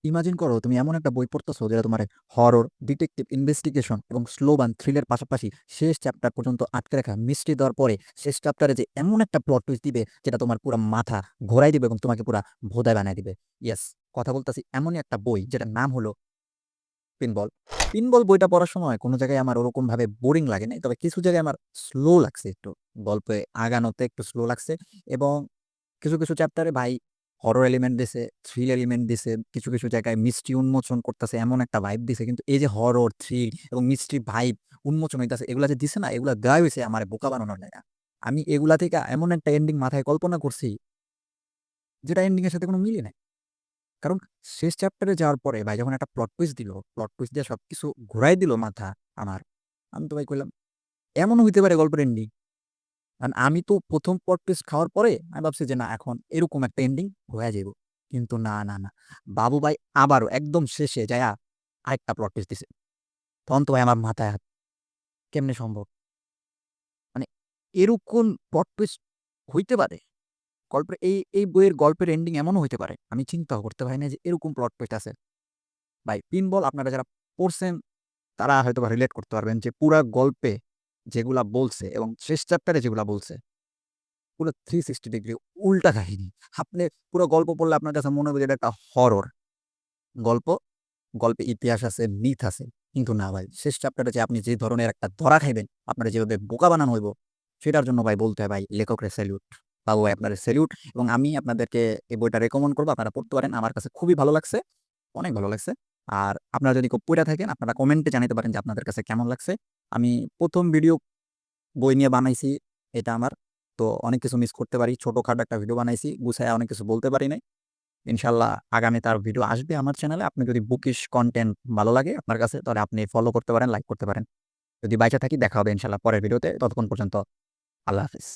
Imagine করো তুমি এমন একটা বই পড়তেছো যেটা তোমার হরর, ডিটেকটিভ, ইনভেস্টিগেশন এবং স্লো বার্ন থ্রিলের পাশাপাশি শেষ চ্যাপ্টার পর্যন্ত আটকে রাখা মিস্ট্রি দেওয়ার পরে শেষ চ্যাপ্টারে যে এমন একটা প্লট টুইস্ট দিবে যেটা তোমার পুরো মাথা ঘোরাই দিবে এবং তোমাকে পুরো ভোঁদায় বানায় দিবে। ইয়েস, কথা বলতেছি এমনই একটা বই যেটার নাম হলো পিনবল। পিনবল বইটা পড়ার সময় কোনো জায়গায় আমার ওরকম ভাবে বোরিং লাগে নাই, তবে কিছু জায়গায় আমার স্লো লাগছে, একটু গল্পে আগানোতে একটু স্লো লাগছে। এবং কিছু কিছু চ্যাপ্টারে ভাই হরর এলিমেন্ট দিছে, থ্রিল এলিমেন্ট দিছে, কিছু কিছু জায়গায় মিস্ট্রি উন্মোচন করতেছে এমন একটা ভাইব দিছে। কিন্তু এই যে হরর, থ্রিল এবং মিস্ট্রি ভাইব উন্মোচন হইতাছে, এগুলা যে দিছে না, এগুলা দেওয়া হয়েছে আমার বোকা বানানোর জায়গা। আমি এগুলা থেকে এমন একটা এন্ডিং মাথায় কল্পনা করছি যেটা এন্ডিং এর সাথে কোনো মিলে নাই। কারণ শেষ চ্যাপ্টারে যাওয়ার পরে ভাই যখন একটা প্লট টুইস্ট দিল, প্লট টুইস্ট দিয়ে সবকিছু ঘুরাই দিল মাথা আমার, আমি তো ভাই কইলাম এমনও হইতে পারে গল্পের এন্ডিং। কারণ আমি তো প্রথম প্লট টুইস্ট খাওয়ার পরে আমি ভাবছি যে না, এখন এরকম একটা এন্ডিং হয়ে যাইব। কিন্তু না না না, বাবু ভাই আবারও একদম শেষে যায়া আরেকটা প্লট টুইস্ট দিছে। তখন তো ভাই আমার মাথায় হাত, কেমনে সম্ভব? মানে এরকম প্লট টুইস্ট হইতে পারে গল্পের, এই বইয়ের গল্পের এন্ডিং এমনও হইতে পারে, আমি চিন্তাও করতে পারি না যে এরকম প্লট টুইস্ট আছে। ভাই পিনবল আপনারা যারা পড়ছেন তারা হয়তোবা রিলেট করতে পারবেন যে পুরা গল্পে যেগুলা বলছে এবং শেষ চ্যাপ্টারে যেগুলা বলছে পুরো 360 ডিগ্রি উল্টা কাহিনী। আপনি পুরো গল্প পড়লে আপনার কাছে মনে হবে যে এটা একটা হরর গল্প, গল্পে ইতিহাস আছে, মিথ আছে। কিন্তু না ভাই, শেষ চ্যাপ্টারে যে আপনি যে ধরনের একটা ধরা খাইবেন, আপনারা যেভাবে বোকা বানানো হইব, সেটার জন্য ভাই বলতে হয় ভাই লেখকরে স্যালিউট। বাবু ভাই আপনার স্যালিউট। এবং আমি আপনাদেরকে এই বইটা রেকমেন্ড করবো, আপনারা পড়তে পারেন। আমার কাছে খুবই ভালো লাগছে, অনেক ভালো লাগছে। আর আপনারা যদি কেউ পড়ে থাকেন আপনারা কমেন্টে জানাতে পারেন যে আপনাদের কাছে কেমন লাগছে। আমি প্রথম ভিডিও বই নিয়ে বানাইছি, এটা আমার, তো অনেক কিছু মিস করতে পারি, ছোটখাটো একটা ভিডিও বানাইছি, গুছায় অনেক কিছু বলতে পারি নাই। ইনশাল্লাহ আগামী তার ভিডিও আসবে আমার চ্যানেলে। আপনি যদি বুকিশ কন্টেন্ট ভালো লাগে আপনার কাছে, তাহলে আপনি ফলো করতে পারেন, লাইক করতে পারেন। যদি বাইচা থাকি দেখা হবে ইনশাল্লাহ পরের ভিডিওতে। ততক্ষণ পর্যন্ত আল্লাহ হাফিজ।